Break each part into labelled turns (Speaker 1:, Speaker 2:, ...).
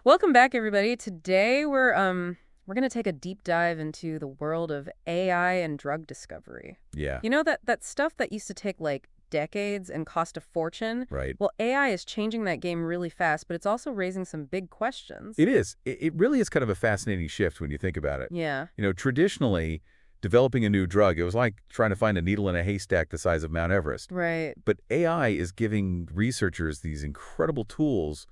Speaker 1: Welcome back, everybody. Today we're gonna take a deep dive into the world of AI and drug discovery.
Speaker 2: Yeah,
Speaker 1: You know that stuff that used to take like decades and cost a fortune?
Speaker 2: right.
Speaker 1: Well, AI is changing that game really fast, but it's also raising some big questions.
Speaker 2: It is. It really is kind of a fascinating shift when you think about it.
Speaker 1: Yeah.
Speaker 2: Traditionally, developing a new drug, it was like trying to find a needle in a haystack the size of Mount Everest.
Speaker 1: Right.
Speaker 2: But AI is giving researchers these incredible tools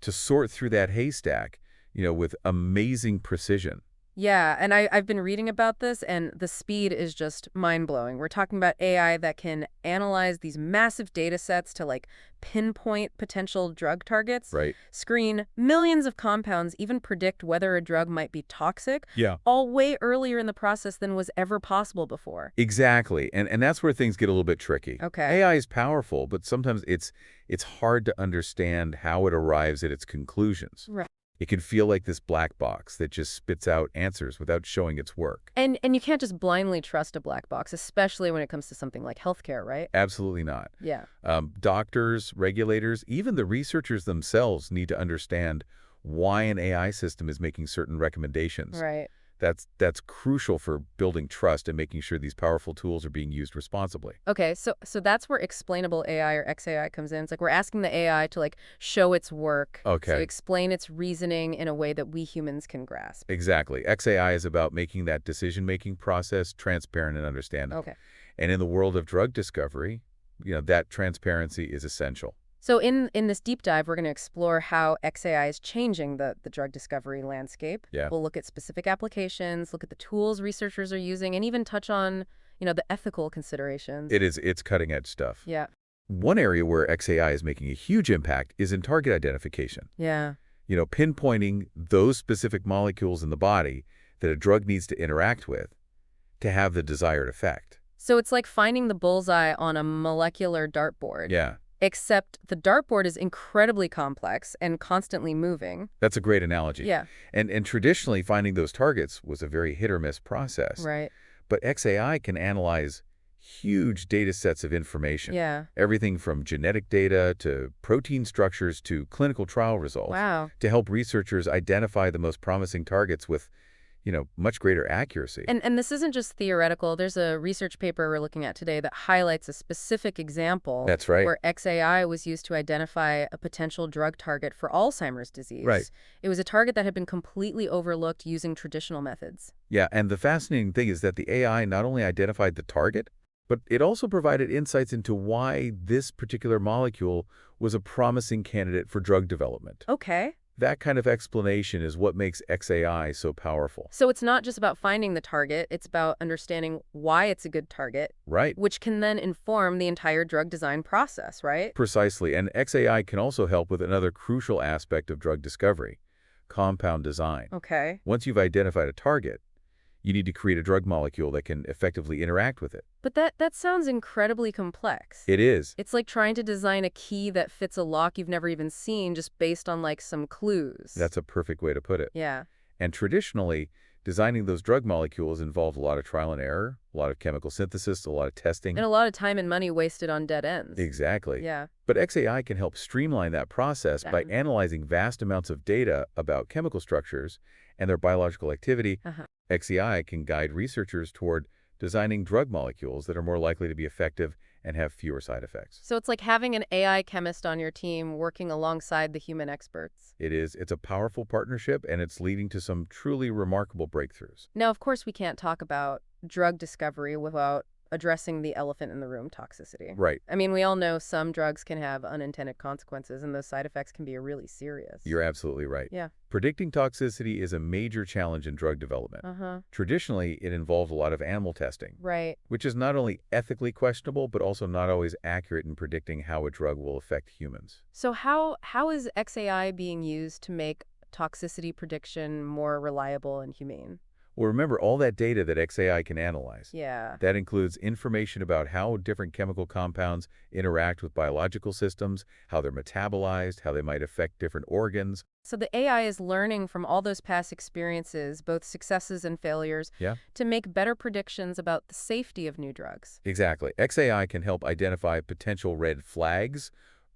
Speaker 2: to sort through that haystack, with amazing precision.
Speaker 1: Yeah, and I've been reading about this, and the speed is just mind-blowing. We're talking about AI that can analyze these massive data sets to, like, pinpoint potential drug targets,
Speaker 2: Right.
Speaker 1: screen millions of compounds, even predict whether a drug might be toxic,
Speaker 2: Yeah.
Speaker 1: all way earlier in the process than was ever possible before.
Speaker 2: Exactly. And that's where things get a little bit tricky.
Speaker 1: Okay.
Speaker 2: AI is powerful, but sometimes it's hard to understand how it arrives at its conclusions.
Speaker 1: Right.
Speaker 2: It can feel like this black box that just spits out answers without showing its work.
Speaker 1: And you can't just blindly trust a black box, especially when it comes to something like healthcare, right?
Speaker 2: Absolutely not.
Speaker 1: Yeah.
Speaker 2: Doctors, regulators, even the researchers themselves need to understand why an AI system is making certain recommendations.
Speaker 1: Right.
Speaker 2: That's crucial for building trust and making sure these powerful tools are being used responsibly.
Speaker 1: Okay, so that's where explainable AI or XAI comes in. It's like we're asking the AI to like show its work, so
Speaker 2: Okay,
Speaker 1: explain its reasoning in a way that we humans can grasp.
Speaker 2: exactly. XAI is about making that decision-making process transparent and understandable.
Speaker 1: Okay.
Speaker 2: And in the world of drug discovery, that transparency is essential.
Speaker 1: So in this deep dive, we're going to explore how XAI is changing the drug discovery landscape.
Speaker 2: Yeah.
Speaker 1: We'll look at specific applications, look at the tools researchers are using, and even touch on, the ethical considerations.
Speaker 2: It's cutting edge stuff.
Speaker 1: Yeah.
Speaker 2: One area where XAI is making a huge impact is in target identification.
Speaker 1: Yeah.
Speaker 2: Pinpointing those specific molecules in the body that a drug needs to interact with to have the desired effect.
Speaker 1: So it's like finding the bullseye on a molecular dartboard.
Speaker 2: Yeah,
Speaker 1: Except the dartboard is incredibly complex and constantly moving.
Speaker 2: that's a great analogy.
Speaker 1: Yeah,
Speaker 2: And traditionally, finding those targets was a very hit or miss process.
Speaker 1: right.
Speaker 2: But XAI can analyze huge data sets of information.
Speaker 1: Yeah.
Speaker 2: Everything from genetic data to protein structures to clinical trial results
Speaker 1: Wow.
Speaker 2: to help researchers identify the most promising targets with, much greater accuracy.
Speaker 1: And this isn't just theoretical. There's a research paper we're looking at today that highlights a specific example
Speaker 2: That's right.
Speaker 1: where XAI was used to identify a potential drug target for Alzheimer's disease.
Speaker 2: Right.
Speaker 1: It was a target that had been completely overlooked using traditional methods.
Speaker 2: Yeah, and the fascinating thing is that the AI not only identified the target, but it also provided insights into why this particular molecule was a promising candidate for drug development.
Speaker 1: Okay.
Speaker 2: That kind of explanation is what makes XAI so powerful.
Speaker 1: So it's not just about finding the target, it's about understanding why it's a good target,
Speaker 2: Right.
Speaker 1: which can then inform the entire drug design process, right?
Speaker 2: Precisely, and XAI can also help with another crucial aspect of drug discovery, compound design.
Speaker 1: Okay.
Speaker 2: Once you've identified a target, you need to create a drug molecule that can effectively interact with it.
Speaker 1: But that sounds incredibly complex.
Speaker 2: It is.
Speaker 1: It's like trying to design a key that fits a lock you've never even seen just based on like some clues.
Speaker 2: That's a perfect way to put it.
Speaker 1: Yeah.
Speaker 2: And traditionally, designing those drug molecules involved a lot of trial and error, a lot of chemical synthesis, a lot of testing.
Speaker 1: And a lot of time and money wasted on dead ends.
Speaker 2: Exactly.
Speaker 1: Yeah.
Speaker 2: But XAI can help streamline that process by
Speaker 1: Damn.
Speaker 2: analyzing vast amounts of data about chemical structures and their biological activity.
Speaker 1: Uh-huh.
Speaker 2: XAI can guide researchers toward designing drug molecules that are more likely to be effective and have fewer side effects.
Speaker 1: So it's like having an AI chemist on your team working alongside the human experts.
Speaker 2: It's a powerful partnership, and it's leading to some truly remarkable breakthroughs.
Speaker 1: Now, of course, we can't talk about drug discovery without addressing the elephant in the room, toxicity.
Speaker 2: Right.
Speaker 1: I mean, we all know some drugs can have unintended consequences, and those side effects can be really serious.
Speaker 2: You're absolutely right.
Speaker 1: Yeah.
Speaker 2: Predicting toxicity is a major challenge in drug development.
Speaker 1: Uh-huh.
Speaker 2: Traditionally, it involved a lot of animal testing,
Speaker 1: Right.
Speaker 2: which is not only ethically questionable, but also not always accurate in predicting how a drug will affect humans.
Speaker 1: So how is XAI being used to make toxicity prediction more reliable and humane?
Speaker 2: Well, remember all that data that XAI can analyze.
Speaker 1: Yeah.
Speaker 2: That includes information about how different chemical compounds interact with biological systems, how they're metabolized, how they might affect different organs.
Speaker 1: So the AI is learning from all those past experiences, both successes and failures,
Speaker 2: Yeah,
Speaker 1: to make better predictions about the safety of new drugs.
Speaker 2: exactly. XAI can help identify potential red flags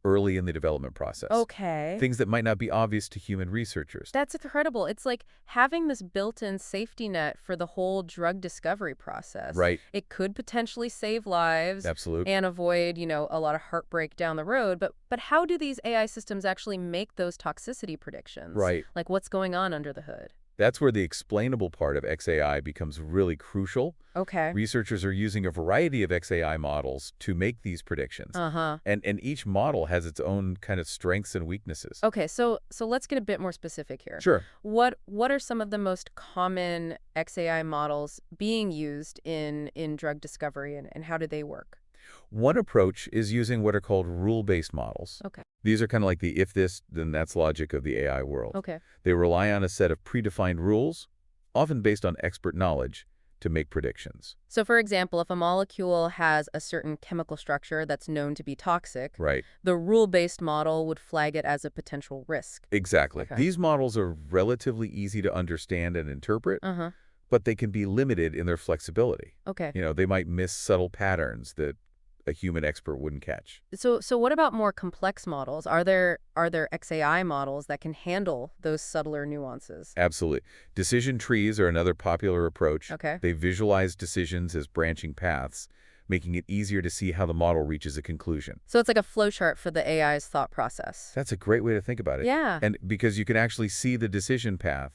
Speaker 2: early in the development process.
Speaker 1: Okay.
Speaker 2: Things that might not be obvious to human researchers.
Speaker 1: That's incredible. It's like having this built-in safety net for the whole drug discovery process.
Speaker 2: Right.
Speaker 1: It could potentially save lives
Speaker 2: Absolute.
Speaker 1: and avoid, a lot of heartbreak down the road. But how do these AI systems actually make those toxicity predictions?
Speaker 2: Right.
Speaker 1: Like what's going on under the hood?
Speaker 2: That's where the explainable part of XAI becomes really crucial.
Speaker 1: Okay.
Speaker 2: Researchers are using a variety of XAI models to make these predictions.
Speaker 1: Uh-huh.
Speaker 2: And each model has its own kind of strengths and weaknesses.
Speaker 1: Okay, so let's get a bit more specific here.
Speaker 2: Sure.
Speaker 1: What are some of the most common XAI models being used in drug discovery and how do they work?
Speaker 2: One approach is using what are called rule-based models.
Speaker 1: Okay.
Speaker 2: These are kind of like the if this, then that's logic of the AI world.
Speaker 1: Okay.
Speaker 2: They rely on a set of predefined rules, often based on expert knowledge, to make predictions.
Speaker 1: So for example, if a molecule has a certain chemical structure that's known to be toxic,
Speaker 2: Right.
Speaker 1: the rule-based model would flag it as a potential risk.
Speaker 2: Exactly.
Speaker 1: Okay.
Speaker 2: These models are relatively easy to understand and interpret,
Speaker 1: Uh-huh.
Speaker 2: but they can be limited in their flexibility.
Speaker 1: Okay.
Speaker 2: They might miss subtle patterns that a human expert wouldn't catch.
Speaker 1: So what about more complex models? Are there XAI models that can handle those subtler nuances?
Speaker 2: Absolutely. Decision trees are another popular approach.
Speaker 1: Okay.
Speaker 2: They visualize decisions as branching paths, making it easier to see how the model reaches a conclusion.
Speaker 1: So it's like a flowchart for the AI's thought process.
Speaker 2: That's a great way to think about it.
Speaker 1: Yeah.
Speaker 2: And because you can actually see the decision path,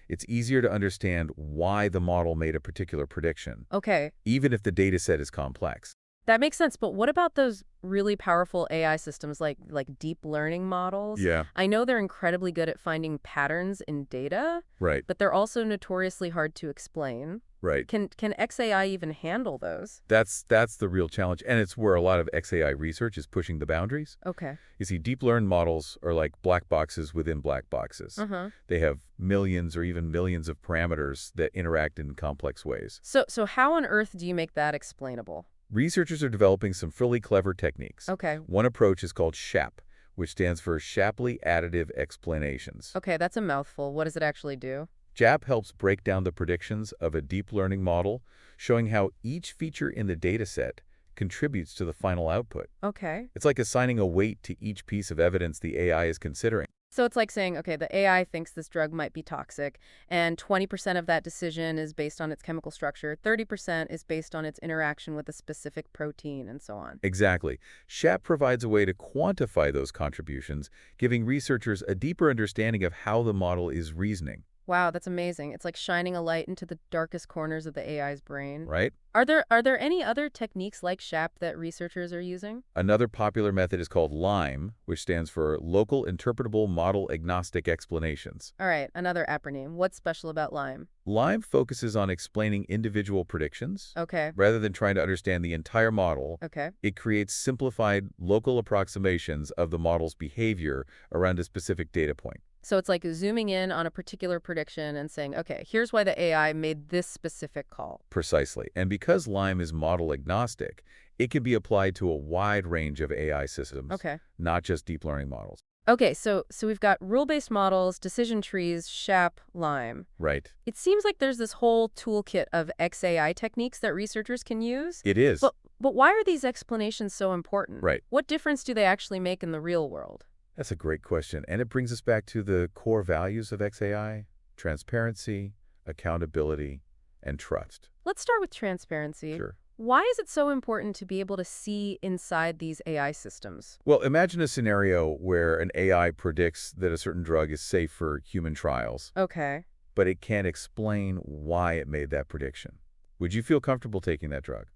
Speaker 2: it's easier to understand why the model made a particular prediction,
Speaker 1: Okay.
Speaker 2: even if the data set is complex.
Speaker 1: That makes sense, but what about those really powerful AI systems like deep learning models?
Speaker 2: Yeah.
Speaker 1: I know they're incredibly good at finding patterns in data,
Speaker 2: Right,
Speaker 1: but they're also notoriously hard to explain.
Speaker 2: right.
Speaker 1: Can XAI even handle those?
Speaker 2: That's the real challenge, and it's where a lot of XAI research is pushing the boundaries.
Speaker 1: Okay.
Speaker 2: You see, deep learned models are like black boxes within black boxes.
Speaker 1: Uh-huh.
Speaker 2: They have millions or even millions of parameters that interact in complex ways.
Speaker 1: So how on earth do you make that explainable?
Speaker 2: Researchers are developing some really clever techniques.
Speaker 1: Okay.
Speaker 2: One approach is called SHAP, which stands for Shapley Additive Explanations.
Speaker 1: Okay, that's a mouthful. What does it actually do?
Speaker 2: SHAP helps break down the predictions of a deep learning model, showing how each feature in the dataset contributes to the final output.
Speaker 1: Okay.
Speaker 2: It's like assigning a weight to each piece of evidence the AI is considering.
Speaker 1: So it's like saying, okay, the AI thinks this drug might be toxic, and 20% of that decision is based on its chemical structure, 30% is based on its interaction with a specific protein, and so on.
Speaker 2: Exactly. SHAP provides a way to quantify those contributions, giving researchers a deeper understanding of how the model is reasoning.
Speaker 1: Wow, that's amazing. It's like shining a light into the darkest corners of the AI's brain.
Speaker 2: Right?
Speaker 1: Are there any other techniques like SHAP that researchers are using?
Speaker 2: Another popular method is called LIME, which stands for Local Interpretable Model Agnostic Explanations.
Speaker 1: All right, another acronym. What's special about Lyme?
Speaker 2: LIME focuses on explaining individual predictions.
Speaker 1: Okay.
Speaker 2: Rather than trying to understand the entire model,
Speaker 1: Okay.
Speaker 2: it creates simplified local approximations of the model's behavior around a specific data point.
Speaker 1: So it's like zooming in on a particular prediction and saying, okay, here's why the AI made this specific call.
Speaker 2: Precisely. And because LIME is model agnostic, it can be applied to a wide range of AI systems,
Speaker 1: Okay.
Speaker 2: not just deep learning models.
Speaker 1: Okay, so we've got rule-based models, decision trees, SHAP, Lyme.
Speaker 2: Right.
Speaker 1: It seems like there's this whole toolkit of XAI techniques that researchers can use.
Speaker 2: It is.
Speaker 1: But why are these explanations so important?
Speaker 2: Right.
Speaker 1: What difference do they actually make in the real world?
Speaker 2: That's a great question. And it brings us back to the core values of XAI: transparency, accountability, and trust.
Speaker 1: Let's start with transparency.
Speaker 2: Sure.
Speaker 1: Why is it so important to be able to see inside these AI systems?
Speaker 2: Well, imagine a scenario where an AI predicts that a certain drug is safe for human trials,
Speaker 1: Okay.
Speaker 2: but it can't explain why it made that prediction. Would you feel comfortable taking that drug?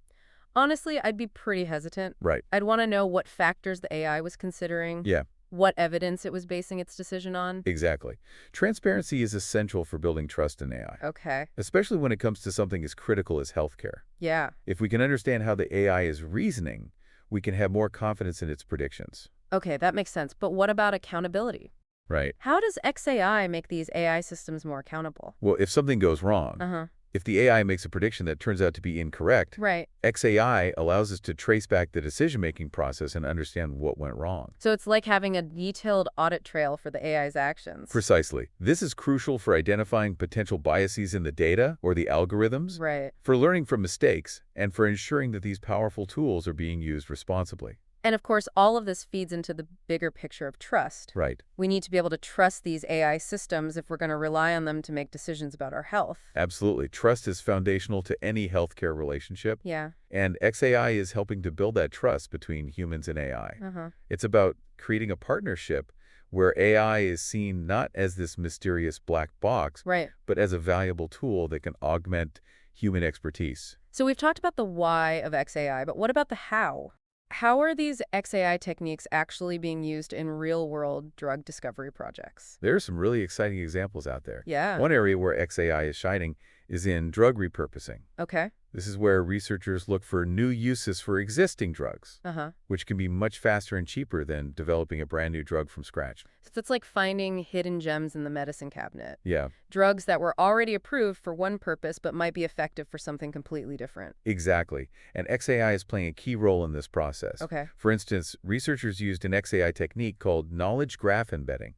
Speaker 1: Honestly, I'd be pretty hesitant.
Speaker 2: Right.
Speaker 1: I'd want to know what factors the AI was considering,
Speaker 2: Yeah,
Speaker 1: what evidence it was basing its decision on.
Speaker 2: exactly. Transparency is essential for building trust in AI,
Speaker 1: Okay.
Speaker 2: especially when it comes to something as critical as healthcare.
Speaker 1: Yeah.
Speaker 2: If we can understand how the AI is reasoning, we can have more confidence in its predictions.
Speaker 1: Okay, that makes sense. But what about accountability?
Speaker 2: Right.
Speaker 1: How does XAI make these AI systems more accountable?
Speaker 2: Well, if something goes wrong,
Speaker 1: Uh-huh.
Speaker 2: if the AI makes a prediction that turns out to be incorrect,
Speaker 1: Right.
Speaker 2: XAI allows us to trace back the decision-making process and understand what went wrong.
Speaker 1: So it's like having a detailed audit trail for the AI's actions.
Speaker 2: Precisely. This is crucial for identifying potential biases in the data or the algorithms,
Speaker 1: Right.
Speaker 2: for learning from mistakes, and for ensuring that these powerful tools are being used responsibly.
Speaker 1: And of course, all of this feeds into the bigger picture of trust.
Speaker 2: Right.
Speaker 1: We need to be able to trust these AI systems if we're going to rely on them to make decisions about our health.
Speaker 2: Absolutely. Trust is foundational to any healthcare relationship,
Speaker 1: Yeah.
Speaker 2: and XAI is helping to build that trust between humans and AI.
Speaker 1: Uh-huh.
Speaker 2: It's about creating a partnership where AI is seen not as this mysterious black box,
Speaker 1: Right.
Speaker 2: but as a valuable tool that can augment human expertise.
Speaker 1: So we've talked about the why of XAI, but what about the how? How are these XAI techniques actually being used in real-world drug discovery projects?
Speaker 2: There are some really exciting examples out there.
Speaker 1: Yeah.
Speaker 2: One area where XAI is shining is in drug repurposing.
Speaker 1: Okay.
Speaker 2: This is where researchers look for new uses for existing drugs,
Speaker 1: Uh-huh.
Speaker 2: which can be much faster and cheaper than developing a brand new drug from scratch.
Speaker 1: So it's like finding hidden gems in the medicine cabinet.
Speaker 2: Yeah,
Speaker 1: Drugs that were already approved for one purpose but might be effective for something completely different.
Speaker 2: exactly. And XAI is playing a key role in this process.
Speaker 1: Okay.
Speaker 2: For instance, researchers used an XAI technique called knowledge graph embedding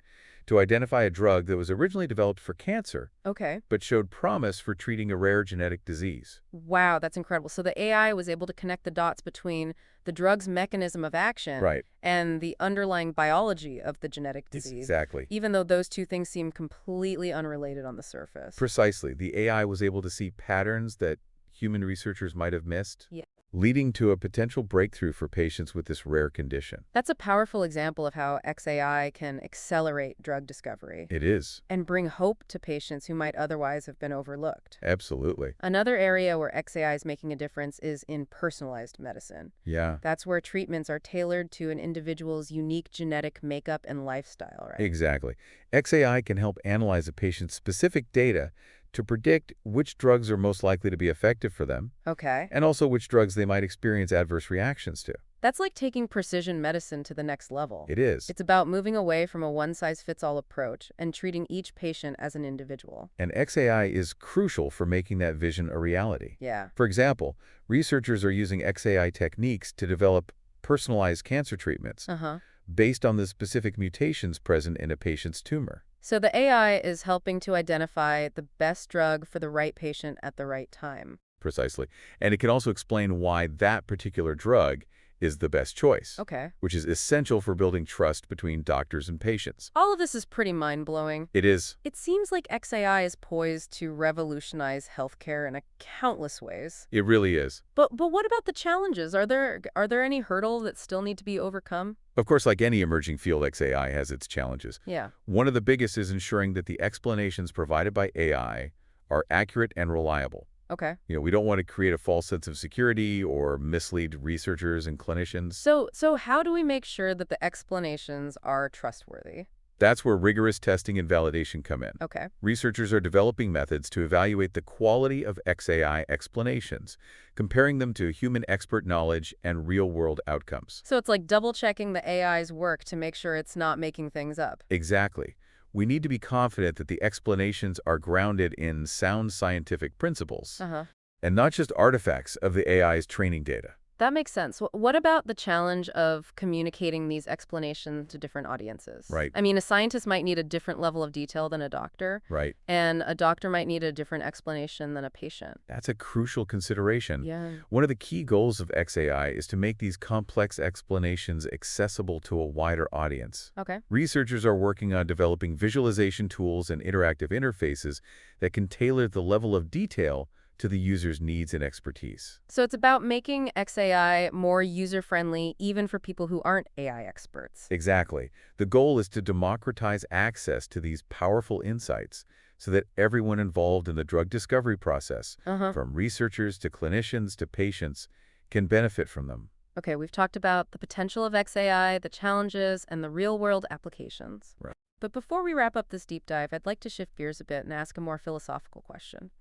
Speaker 2: to identify a drug that was originally developed for cancer,
Speaker 1: Okay.
Speaker 2: but showed promise for treating a rare genetic disease.
Speaker 1: Wow, that's incredible. So the AI was able to connect the dots between the drug's mechanism of action
Speaker 2: Right.
Speaker 1: and the underlying biology of the genetic disease,
Speaker 2: Exactly.
Speaker 1: even though those two things seem completely unrelated on the surface.
Speaker 2: Precisely. The AI was able to see patterns that human researchers might have missed,
Speaker 1: Yeah.
Speaker 2: leading to a potential breakthrough for patients with this rare condition.
Speaker 1: That's a powerful example of how XAI can accelerate drug discovery
Speaker 2: It is.
Speaker 1: and bring hope to patients who might otherwise have been overlooked.
Speaker 2: Absolutely.
Speaker 1: Another area where XAI is making a difference is in personalized medicine.
Speaker 2: Yeah.
Speaker 1: That's where treatments are tailored to an individual's unique genetic makeup and lifestyle, right?
Speaker 2: Exactly. XAI can help analyze a patient's specific data to predict which drugs are most likely to be effective for them,
Speaker 1: Okay.
Speaker 2: and also which drugs they might experience adverse reactions to.
Speaker 1: That's like taking precision medicine to the next level.
Speaker 2: It is.
Speaker 1: It's about moving away from a one-size-fits-all approach and treating each patient as an individual.
Speaker 2: And XAI is crucial for making that vision a reality.
Speaker 1: Yeah.
Speaker 2: For example, researchers are using XAI techniques to develop personalized cancer treatments
Speaker 1: Uh-huh.
Speaker 2: based on the specific mutations present in a patient's tumor.
Speaker 1: So the AI is helping to identify the best drug for the right patient at the right time.
Speaker 2: Precisely. And it can also explain why that particular drug is the best choice,
Speaker 1: Okay.
Speaker 2: which is essential for building trust between doctors and patients.
Speaker 1: All of this is pretty mind-blowing.
Speaker 2: It is.
Speaker 1: It seems like XAI is poised to revolutionize healthcare in countless ways.
Speaker 2: It really is.
Speaker 1: But what about the challenges? Are there any hurdles that still need to be overcome?
Speaker 2: Of course, like any emerging field, XAI has its challenges.
Speaker 1: Yeah.
Speaker 2: One of the biggest is ensuring that the explanations provided by AI are accurate and reliable.
Speaker 1: Okay.
Speaker 2: We don't want to create a false sense of security or mislead researchers and clinicians.
Speaker 1: So how do we make sure that the explanations are trustworthy?
Speaker 2: That's where rigorous testing and validation come in.
Speaker 1: Okay.
Speaker 2: Researchers are developing methods to evaluate the quality of XAI explanations, comparing them to human expert knowledge and real-world outcomes.
Speaker 1: So it's like double-checking the AI's work to make sure it's not making things up.
Speaker 2: Exactly. We need to be confident that the explanations are grounded in sound scientific principles,
Speaker 1: Uh-huh.
Speaker 2: and not just artifacts of the AI's training data.
Speaker 1: That makes sense. What about the challenge of communicating these explanations to different audiences?
Speaker 2: Right.
Speaker 1: I mean, a scientist might need a different level of detail than a doctor,
Speaker 2: Right.
Speaker 1: and a doctor might need a different explanation than a patient.
Speaker 2: That's a crucial consideration.
Speaker 1: Yeah.
Speaker 2: One of the key goals of XAI is to make these complex explanations accessible to a wider audience.
Speaker 1: Okay.
Speaker 2: Researchers are working on developing visualization tools and interactive interfaces that can tailor the level of detail to the user's needs and expertise.
Speaker 1: So it's about making XAI more user-friendly, even for people who aren't AI experts.
Speaker 2: Exactly. The goal is to democratize access to these powerful insights so that everyone involved in the drug discovery process,
Speaker 1: Uh-huh.
Speaker 2: from researchers to clinicians to patients, can benefit from them.
Speaker 1: Okay, we've talked about the potential of XAI, the challenges, and the real-world applications.
Speaker 2: Right.
Speaker 1: But before we wrap up this deep dive, I'd like to shift gears a bit and ask a more philosophical question.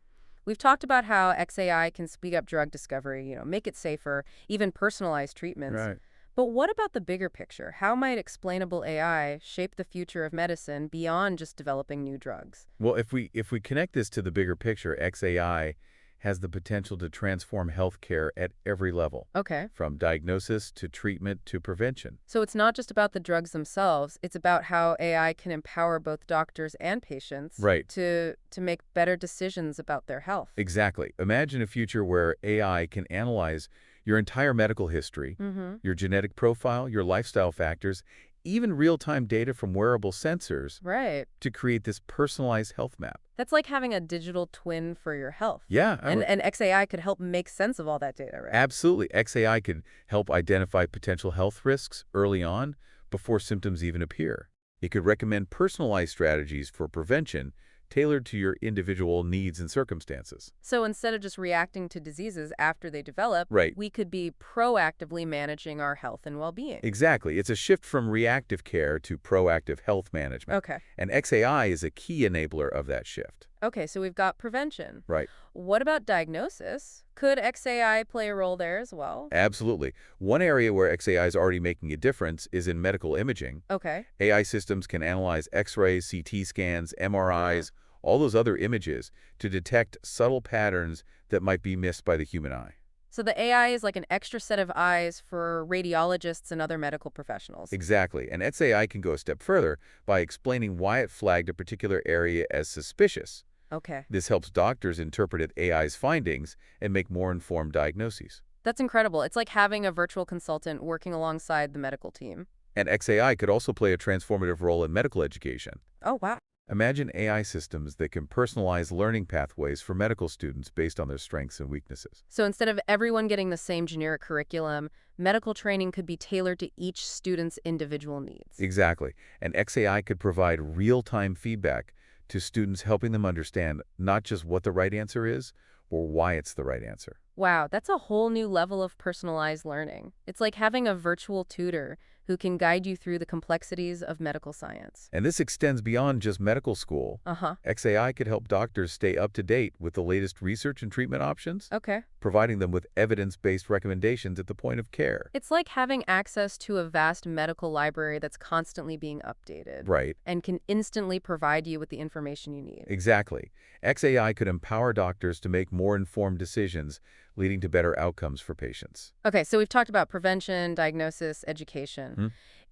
Speaker 1: We've talked about how XAI can speed up drug discovery, make it safer, even personalize treatments. But what about the bigger picture? How might explainable AI shape the future of medicine beyond just developing new drugs?
Speaker 2: Well, if we connect this to the bigger picture, XAI has the potential to transform healthcare at every level,
Speaker 1: Okay.
Speaker 2: from diagnosis to treatment to prevention.
Speaker 1: So it's not just about the drugs themselves, it's about how AI can empower both doctors and patients
Speaker 2: Right.
Speaker 1: to make better decisions about their health.
Speaker 2: Exactly. Imagine a future where AI can analyze your entire medical history, your genetic profile, your lifestyle factors, even real-time data from wearable sensors
Speaker 1: Right.
Speaker 2: to create this personalized health map.
Speaker 1: That's like having a digital twin for your health.
Speaker 2: Yeah,
Speaker 1: And XAI could help make sense of all that data, right?
Speaker 2: absolutely. XAI could help identify potential health risks early on before symptoms even appear. It could recommend personalized strategies for prevention tailored to your individual needs and circumstances.
Speaker 1: So instead of just reacting to diseases after they develop,
Speaker 2: Right.
Speaker 1: we could be proactively managing our health and well-being.
Speaker 2: Exactly. It's a shift from reactive care to proactive health management.
Speaker 1: Okay.
Speaker 2: And XAI is a key enabler of that shift.
Speaker 1: Okay, so we've got prevention.
Speaker 2: Right.
Speaker 1: What about diagnosis? Could XAI play a role there as well?
Speaker 2: Absolutely. One area where XAI is already making a difference is in medical imaging.
Speaker 1: Okay.
Speaker 2: AI systems can analyze X-rays, CT scans, MRIs, all those other images to detect subtle patterns that might be missed by the human eye.
Speaker 1: So the AI is like an extra set of eyes for radiologists and other medical professionals.
Speaker 2: Exactly. And XAI can go a step further by explaining why it flagged a particular area as suspicious.
Speaker 1: Okay.
Speaker 2: This helps doctors interpret AI's findings and make more informed diagnoses.
Speaker 1: That's incredible. It's like having a virtual consultant working alongside the medical team.
Speaker 2: And XAI could also play a transformative role in medical education.
Speaker 1: Oh, wow.
Speaker 2: Imagine AI systems that can personalize learning pathways for medical students based on their strengths and weaknesses.
Speaker 1: So instead of everyone getting the same generic curriculum, medical training could be tailored to each student's individual needs.
Speaker 2: Exactly. And XAI could provide real-time feedback to students, helping them understand not just what the right answer is, or why it's the right answer.
Speaker 1: Wow, that's a whole new level of personalized learning. It's like having a virtual tutor who can guide you through the complexities of medical science.
Speaker 2: And this extends beyond just medical school. XAI could help doctors stay up to date with the latest research and treatment options,
Speaker 1: Okay.
Speaker 2: providing them with evidence-based recommendations at the point of care.
Speaker 1: It's like having access to a vast medical library that's constantly being updated.
Speaker 2: Right.
Speaker 1: And can instantly provide you with the information you need.
Speaker 2: Exactly. XAI could empower doctors to make more informed decisions, leading to better outcomes for patients.
Speaker 1: Okay, so we've talked about prevention, diagnosis, education.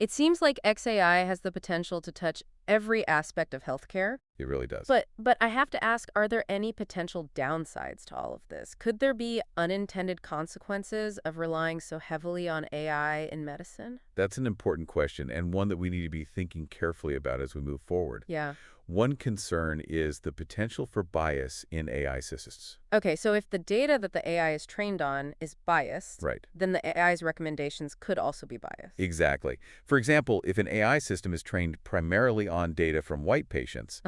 Speaker 1: It seems like XAI has the potential to touch every aspect of healthcare.
Speaker 2: It really does.
Speaker 1: But I have to ask, are there any potential downsides to all of this? Could there be unintended consequences of relying so heavily on AI in medicine?
Speaker 2: That's an important question, and one that we need to be thinking carefully about as we move forward.
Speaker 1: Yeah.
Speaker 2: One concern is the potential for bias in AI systems.
Speaker 1: Okay, so if the data that the AI is trained on is biased,
Speaker 2: Right.
Speaker 1: then the AI's recommendations could also be biased.
Speaker 2: Exactly. For example, if an AI system is trained primarily on data from white patients,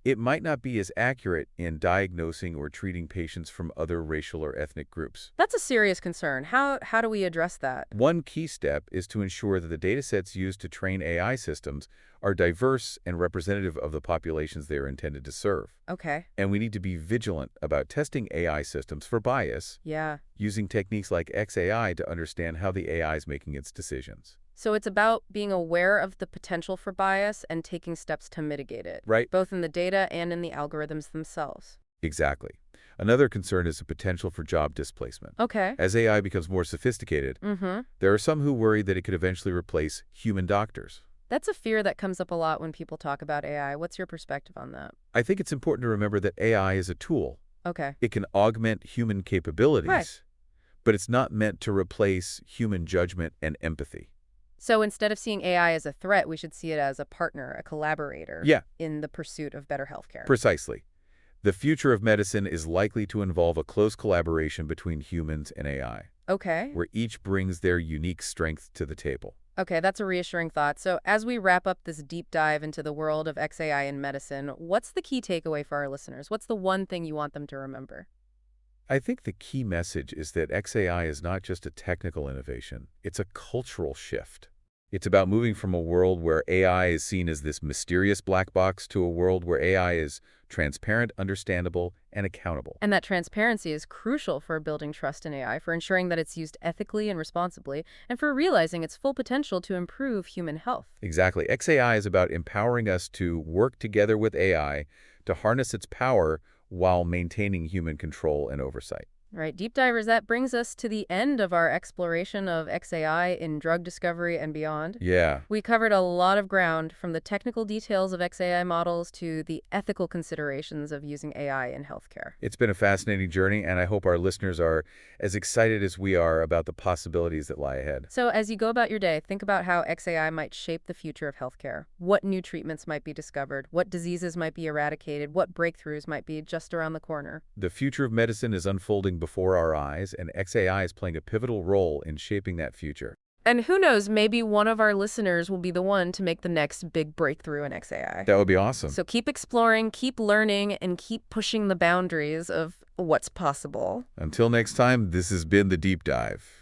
Speaker 2: it might not be as accurate in diagnosing or treating patients from other racial or ethnic groups.
Speaker 1: That's a serious concern. How do we address that?
Speaker 2: One key step is to ensure that the datasets used to train AI systems are diverse and representative of the populations they are intended to serve.
Speaker 1: Okay.
Speaker 2: And we need to be vigilant about testing AI systems for bias,
Speaker 1: Yeah.
Speaker 2: using techniques like XAI to understand how the AI is making its decisions.
Speaker 1: So it's about being aware of the potential for bias and taking steps to mitigate it.
Speaker 2: Right.
Speaker 1: Both in the data and in the algorithms themselves.
Speaker 2: Exactly. Another concern is the potential for job displacement.
Speaker 1: Okay.
Speaker 2: As AI becomes more sophisticated, there are some who worry that it could eventually replace human doctors.
Speaker 1: That's a fear that comes up a lot when people talk about AI. What's your perspective on that?
Speaker 2: I think it's important to remember that AI is a tool.
Speaker 1: Okay.
Speaker 2: It can augment human capabilities, but it's not meant to replace human judgment and empathy.
Speaker 1: So instead of seeing AI as a threat, we should see it as a partner, a collaborator in the pursuit of better healthcare.
Speaker 2: Precisely. The future of medicine is likely to involve a close collaboration between humans and AI.
Speaker 1: Okay.
Speaker 2: Where each brings their unique strength to the table.
Speaker 1: Okay, that's a reassuring thought. So as we wrap up this deep dive into the world of XAI in medicine, what's the key takeaway for our listeners? What's the one thing you want them to remember?
Speaker 2: I think the key message is that XAI is not just a technical innovation, it's a cultural shift. It's about moving from a world where AI is seen as this mysterious black box to a world where AI is transparent, understandable, and accountable.
Speaker 1: And that transparency is crucial for building trust in AI, for ensuring that it's used ethically and responsibly, and for realizing its full potential to improve human health.
Speaker 2: Exactly. XAI is about empowering us to work together with AI to harness its power while maintaining human control and oversight.
Speaker 1: Right, deep divers, that brings us to the end of our exploration of XAI in drug discovery and beyond.
Speaker 2: Yeah.
Speaker 1: We covered a lot of ground, from the technical details of XAI models to the ethical considerations of using AI in healthcare.
Speaker 2: It's been a fascinating journey, and I hope our listeners are as excited as we are about the possibilities that lie ahead.
Speaker 1: So as you go about your day, think about how XAI might shape the future of healthcare. What new treatments might be discovered? What diseases might be eradicated? What breakthroughs might be just around the corner?
Speaker 2: The future of medicine is unfolding before our eyes, and XAI is playing a pivotal role in shaping that future.
Speaker 1: And who knows, maybe one of our listeners will be the one to make the next big breakthrough in XAI.
Speaker 2: That would be awesome.
Speaker 1: So keep exploring, keep learning, and keep pushing the boundaries of what's possible.
Speaker 2: Until next time, this has been The Deep Dive.